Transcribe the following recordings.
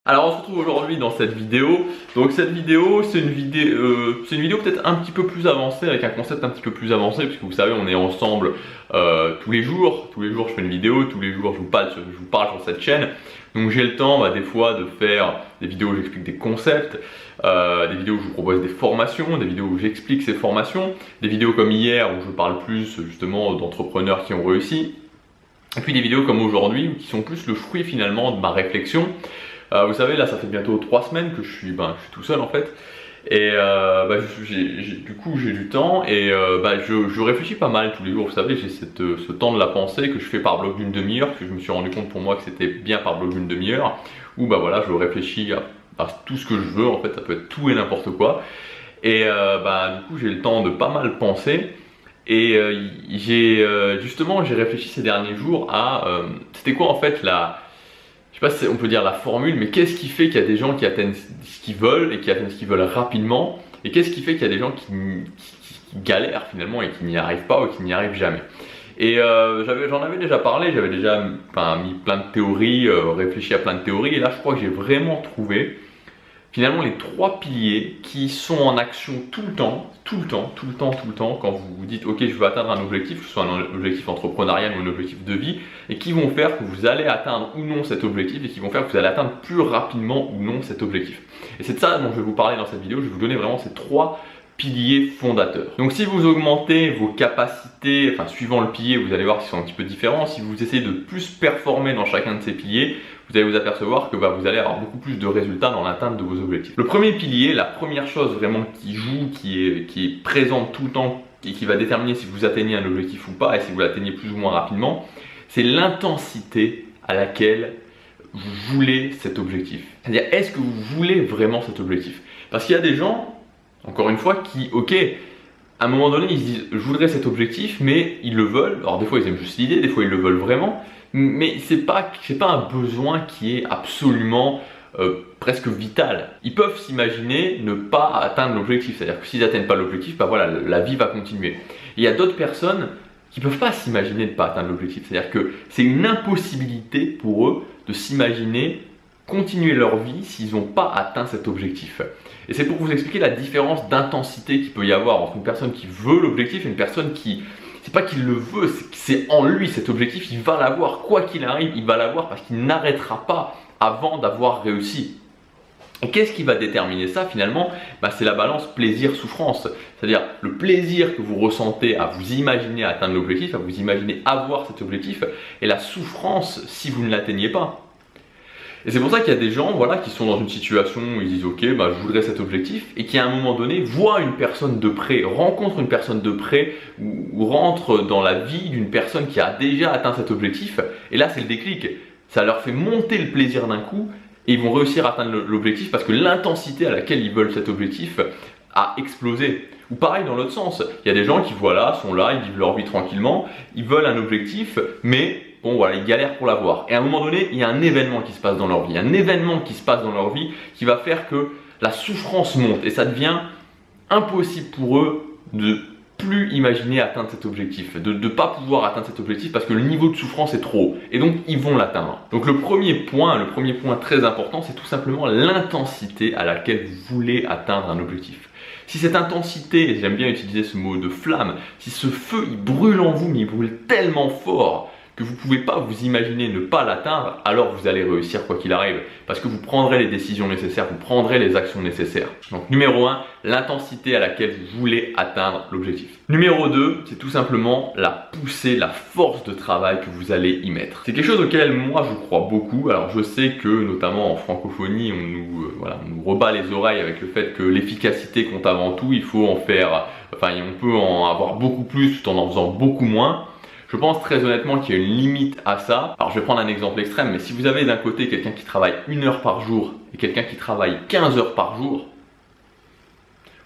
Alors on se retrouve aujourd'hui dans cette vidéo. Donc cette vidéo, c'est une vidéo peut-être un petit peu plus avancée, avec un concept un petit peu plus avancé, puisque vous savez on est ensemble tous les jours. Tous les jours je fais une vidéo, tous les jours je vous parle sur cette chaîne. Donc j'ai le temps des fois de faire des vidéos où j'explique des concepts, des vidéos où je vous propose des formations, des vidéos où j'explique ces formations, des vidéos comme hier où je parle plus justement d'entrepreneurs qui ont réussi. Et puis des vidéos comme aujourd'hui qui sont plus le fruit finalement de ma réflexion. Vous savez, là ça fait bientôt 3 semaines que je suis tout seul en fait. Et du coup j'ai du temps et je réfléchis pas mal tous les jours. Vous savez, j'ai ce temps de la pensée que je fais par bloc d'une demi-heure, parce que je me suis rendu compte pour moi que c'était bien par bloc d'une demi-heure, où voilà, je réfléchis à tout ce que je veux, en fait ça peut être tout et n'importe quoi. Et du coup j'ai le temps de pas mal penser. Et j'ai réfléchi ces derniers jours à c'était quoi en fait je sais pas si on peut dire la formule, mais qu'est-ce qui fait qu'il y a des gens qui atteignent ce qu'ils veulent et qui atteignent ce qu'ils veulent rapidement, et qu'est-ce qui fait qu'il y a des gens qui galèrent finalement et qui n'y arrivent pas ou qui n'y arrivent jamais. Et j'en avais déjà parlé, j'avais déjà mis plein de théories, réfléchi à plein de théories, et là je crois que j'ai vraiment trouvé finalement les 3 piliers qui sont en action tout le temps, quand vous vous dites ok, je veux atteindre un objectif, que ce soit un objectif entrepreneurial ou un objectif de vie, et qui vont faire que vous allez atteindre ou non cet objectif, et qui vont faire que vous allez atteindre plus rapidement ou non cet objectif. Et c'est de ça dont je vais vous parler dans cette vidéo. Je vais vous donner vraiment ces 3 piliers fondateurs. Donc si vous augmentez vos capacités, suivant le pilier, vous allez voir qu'ils sont un petit peu différents. Si vous essayez de plus performer dans chacun de ces piliers, vous allez vous apercevoir que vous allez avoir beaucoup plus de résultats dans l'atteinte de vos objectifs. Le premier pilier, la première chose vraiment qui joue, qui est présente tout le temps et qui va déterminer si vous atteignez un objectif ou pas, et si vous l'atteignez plus ou moins rapidement, c'est l'intensité à laquelle vous voulez cet objectif. C'est-à-dire, est-ce que vous voulez vraiment cet objectif? Parce qu'il y a des gens, encore une fois, qui, ok, à un moment donné, ils se disent je voudrais cet objectif, mais ils le veulent. Alors des fois ils aiment juste l'idée, des fois ils le veulent vraiment, mais c'est pas un besoin qui est absolument presque vital. Ils peuvent s'imaginer ne pas atteindre l'objectif, c'est-à-dire que s'ils n'atteignent pas l'objectif, la vie va continuer. Et il y a d'autres personnes qui ne peuvent pas s'imaginer ne pas atteindre l'objectif, c'est-à-dire que c'est une impossibilité pour eux de s'imaginer continuer leur vie s'ils n'ont pas atteint cet objectif. Et c'est pour vous expliquer la différence d'intensité qu'il peut y avoir entre une personne qui veut l'objectif et une personne qui, c'est pas qu'il le veut, c'est en lui cet objectif, il va l'avoir, quoi qu'il arrive, il va l'avoir parce qu'il n'arrêtera pas avant d'avoir réussi. Et qu'est-ce qui va déterminer ça finalement? C'est la balance plaisir-souffrance. C'est-à-dire le plaisir que vous ressentez à vous imaginer atteindre l'objectif, à vous imaginer avoir cet objectif, et la souffrance si vous ne l'atteignez pas. Et c'est pour ça qu'il y a des gens qui sont dans une situation où ils disent ok, je voudrais cet objectif, et qui à un moment donné voient une personne de près, rencontrent une personne de près, ou rentrent dans la vie d'une personne qui a déjà atteint cet objectif, et là c'est le déclic, ça leur fait monter le plaisir d'un coup, et ils vont réussir à atteindre l'objectif parce que l'intensité à laquelle ils veulent cet objectif a explosé. Ou pareil dans l'autre sens, il y a des gens qui sont là, ils vivent leur vie tranquillement, ils veulent un objectif, mais ils galèrent pour l'avoir. Et à un moment donné, il y a un événement qui se passe dans leur vie, qui va faire que la souffrance monte et ça devient impossible pour eux de plus imaginer atteindre cet objectif, de ne pas pouvoir atteindre cet objectif parce que le niveau de souffrance est trop haut, et donc ils vont l'atteindre. Donc le premier point très important, c'est tout simplement l'intensité à laquelle vous voulez atteindre un objectif. Si cette intensité, j'aime bien utiliser ce mot de flamme, si ce feu il brûle en vous, mais il brûle tellement fort que vous ne pouvez pas vous imaginer ne pas l'atteindre, alors vous allez réussir quoi qu'il arrive, parce que vous prendrez les décisions nécessaires, vous prendrez les actions nécessaires. Donc numéro 1, l'intensité à laquelle vous voulez atteindre l'objectif. Numéro 2, c'est tout simplement la poussée, la force de travail que vous allez y mettre. C'est quelque chose auquel moi je crois beaucoup. Alors je sais que notamment en francophonie, on nous rebat les oreilles avec le fait que l'efficacité compte avant tout, il faut on peut en avoir beaucoup plus tout en faisant beaucoup moins. Je pense très honnêtement qu'il y a une limite à ça. Alors je vais prendre un exemple extrême, mais si vous avez d'un côté quelqu'un qui travaille 1 heure par jour et quelqu'un qui travaille 15 heures par jour,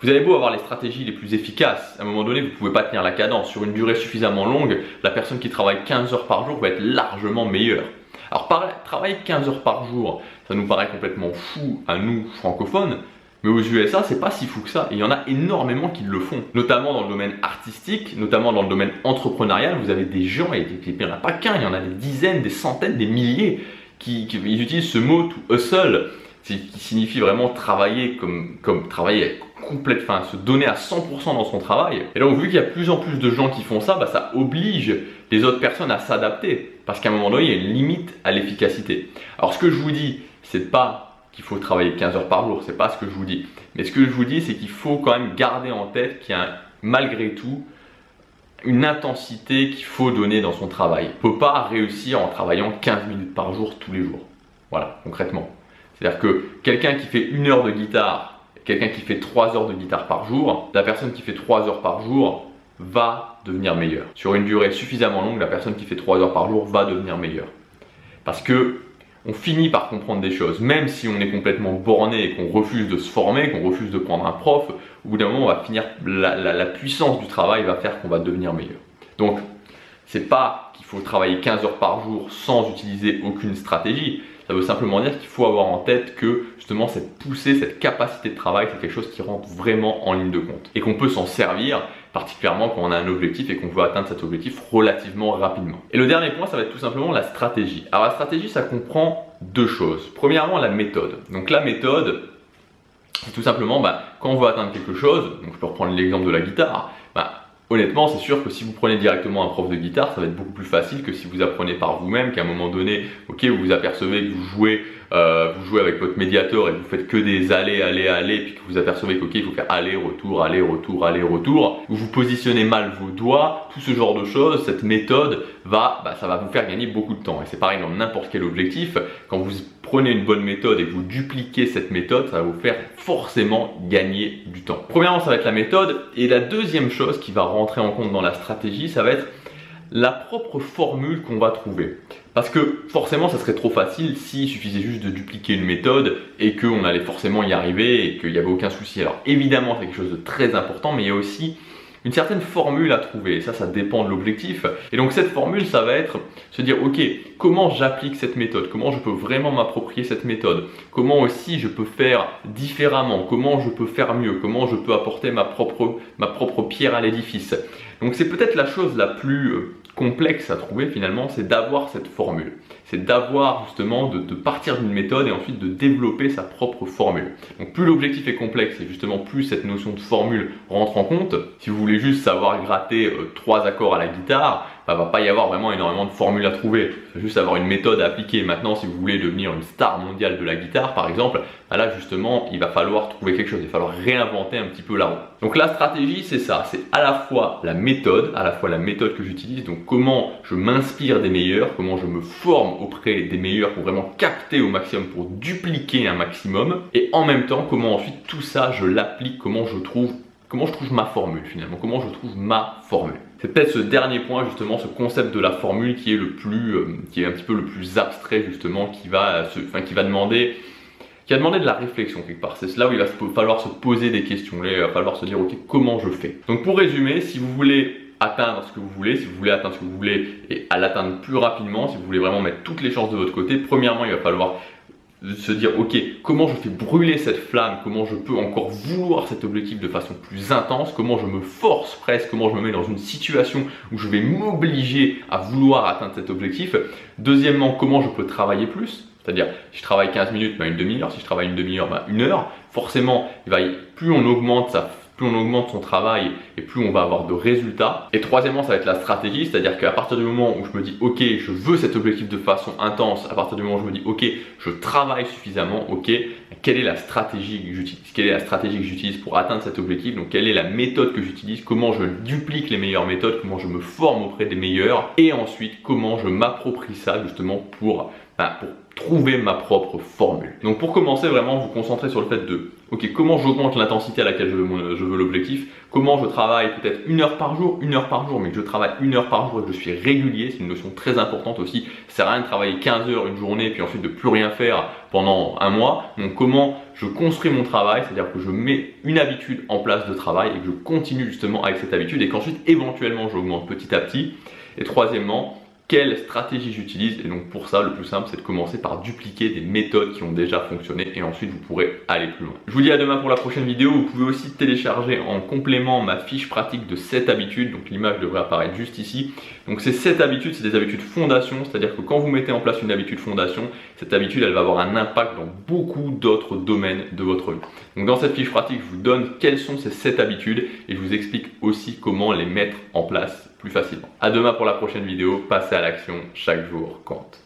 vous avez beau avoir les stratégies les plus efficaces, à un moment donné vous ne pouvez pas tenir la cadence. Sur une durée suffisamment longue, la personne qui travaille 15 heures par jour va être largement meilleure. Alors travailler 15 heures par jour, ça nous paraît complètement fou à nous francophones, mais aux USA, c'est pas si fou que ça. Et il y en a énormément qui le font, notamment dans le domaine artistique, notamment dans le domaine entrepreneurial. Vous avez des gens, et il n'y en a pas qu'un, il y en a des dizaines, des centaines, des milliers qui ils utilisent ce mot to hustle qui signifie vraiment travailler comme travailler complètement, se donner à 100% dans son travail. Et donc vu qu'il y a de plus en plus de gens qui font ça, ça oblige les autres personnes à s'adapter parce qu'à un moment donné, il y a une limite à l'efficacité. Alors ce que je vous dis, c'est pas qu'il faut travailler 15 heures par jour, c'est pas ce que je vous dis. Mais ce que je vous dis, c'est qu'il faut quand même garder en tête qu'il y a malgré tout une intensité qu'il faut donner dans son travail. On ne peut pas réussir en travaillant 15 minutes par jour tous les jours. Voilà, concrètement. C'est-à-dire que quelqu'un qui fait 1 heure de guitare, quelqu'un qui fait 3 heures de guitare par jour, la personne qui fait 3 heures par jour va devenir meilleure. Sur une durée suffisamment longue, la personne qui fait 3 heures par jour va devenir meilleure. Parce que on finit par comprendre des choses, même si on est complètement borné et qu'on refuse de se former, qu'on refuse de prendre un prof, au bout d'un moment, on va finir, la puissance du travail va faire qu'on va devenir meilleur. Donc, c'est pas qu'il faut travailler 15 heures par jour sans utiliser aucune stratégie. Ça veut simplement dire qu'il faut avoir en tête que justement cette poussée, cette capacité de travail, c'est quelque chose qui rentre vraiment en ligne de compte et qu'on peut s'en servir, particulièrement quand on a un objectif et qu'on veut atteindre cet objectif relativement rapidement. Et le dernier point, ça va être tout simplement la stratégie. Alors la stratégie, ça comprend 2 choses. Premièrement, la méthode. Donc la méthode, c'est tout simplement quand on veut atteindre quelque chose, donc je peux reprendre l'exemple de la guitare, honnêtement, c'est sûr que si vous prenez directement un prof de guitare, ça va être beaucoup plus facile que si vous apprenez par vous-même, qu'à un moment donné, ok, vous vous apercevez que vous jouez avec votre médiator et vous faites que des allers, puis que vous apercevez que ok, il faut faire aller-retour, aller-retour, aller-retour. Vous positionnez mal vos doigts, tout ce genre de choses, cette méthode ça va vous faire gagner beaucoup de temps. Et c'est pareil dans n'importe quel objectif, quand vous prenez une bonne méthode et que vous dupliquez cette méthode, ça va vous faire forcément gagner du temps. Premièrement, ça va être la méthode. Et la deuxième chose qui va rentrer en compte dans la stratégie, ça va être la propre formule qu'on va trouver. Parce que forcément, ça serait trop facile s'il suffisait juste de dupliquer une méthode et qu'on allait forcément y arriver et qu'il n'y avait aucun souci. Alors évidemment, c'est quelque chose de très important, mais il y a aussi une certaine formule à trouver, et ça dépend de l'objectif. Et donc cette formule, ça va être se dire, ok, comment j'applique cette méthode, comment je peux vraiment m'approprier cette méthode, comment aussi je peux faire différemment, comment je peux faire mieux, comment je peux apporter ma propre pierre à l'édifice. Donc c'est peut-être la chose la plus complexe à trouver finalement, c'est d'avoir cette formule. C'est d'avoir justement de partir d'une méthode et ensuite de développer sa propre formule. Donc plus l'objectif est complexe et justement plus cette notion de formule rentre en compte. Si vous voulez juste savoir gratter 3 accords à la guitare, va pas y avoir vraiment énormément de formules à trouver. Il faut juste avoir une méthode à appliquer. Maintenant, si vous voulez devenir une star mondiale de la guitare par exemple, là justement il va falloir trouver quelque chose, il va falloir réinventer un petit peu la roue. Donc la stratégie, c'est ça, c'est à la fois la méthode que j'utilise, donc comment je m'inspire des meilleurs, comment je me forme auprès des meilleurs pour vraiment capter au maximum, pour dupliquer un maximum, et en même temps comment ensuite tout ça je l'applique, comment je trouve ma formule finalement, comment je trouve ma formule. C'est peut-être ce dernier point justement, ce concept de la formule qui est qui est un petit peu le plus abstrait justement, qui va demander de la réflexion quelque part. C'est là où il va falloir se poser des questions, là il va falloir se dire ok, comment je fais. Donc pour résumer, si vous voulez atteindre ce que vous voulez, si vous voulez atteindre ce que vous voulez et à l'atteindre plus rapidement, si vous voulez vraiment mettre toutes les chances de votre côté, premièrement il va falloir se dire ok, comment je fais brûler cette flamme, comment je peux encore vouloir cet objectif de façon plus intense, comment je me force presque, comment je me mets dans une situation où je vais m'obliger à vouloir atteindre cet objectif. Deuxièmement, comment je peux travailler plus, c'est-à-dire si je travaille 15 minutes, une demi-heure, si je travaille une demi-heure, 1 heure. Forcément, plus on augmente son travail et plus on va avoir de résultats. Et troisièmement, ça va être la stratégie, c'est-à-dire qu'à partir du moment où je me dis ok, je veux cet objectif de façon intense, à partir du moment où je me dis ok, je travaille suffisamment, ok, quelle est la stratégie que j'utilise, pour atteindre cet objectif, donc quelle est la méthode que j'utilise, comment je duplique les meilleures méthodes, comment je me forme auprès des meilleurs, et ensuite comment je m'approprie ça justement pour trouver ma propre formule. Donc pour commencer, vraiment vous concentrer sur le fait de ok, comment j'augmente l'intensité à laquelle je veux l'objectif, comment je travaille peut-être 1 heure par jour, mais que je travaille 1 heure par jour et que je suis régulier, c'est une notion très importante aussi. Ça sert à rien de travailler 15 heures une journée puis ensuite de plus rien faire pendant 1 mois. Donc comment je construis mon travail, c'est-à-dire que je mets une habitude en place de travail et que je continue justement avec cette habitude et qu'ensuite éventuellement j'augmente petit à petit. Et troisièmement, quelle stratégie j'utilise, et donc pour ça le plus simple c'est de commencer par dupliquer des méthodes qui ont déjà fonctionné et ensuite vous pourrez aller plus loin. Je vous dis à demain pour la prochaine vidéo. Vous pouvez aussi télécharger en complément ma fiche pratique de 7 habitudes, donc l'image devrait apparaître juste ici. Donc ces 7 habitudes, c'est des habitudes fondation, c'est-à-dire que quand vous mettez en place une habitude fondation, cette habitude elle va avoir un impact dans beaucoup d'autres domaines de votre vie. Donc dans cette fiche pratique, je vous donne quelles sont ces 7 habitudes et je vous explique aussi comment les mettre en place plus facilement. À demain pour la prochaine vidéo, passez à l'action, chaque jour compte.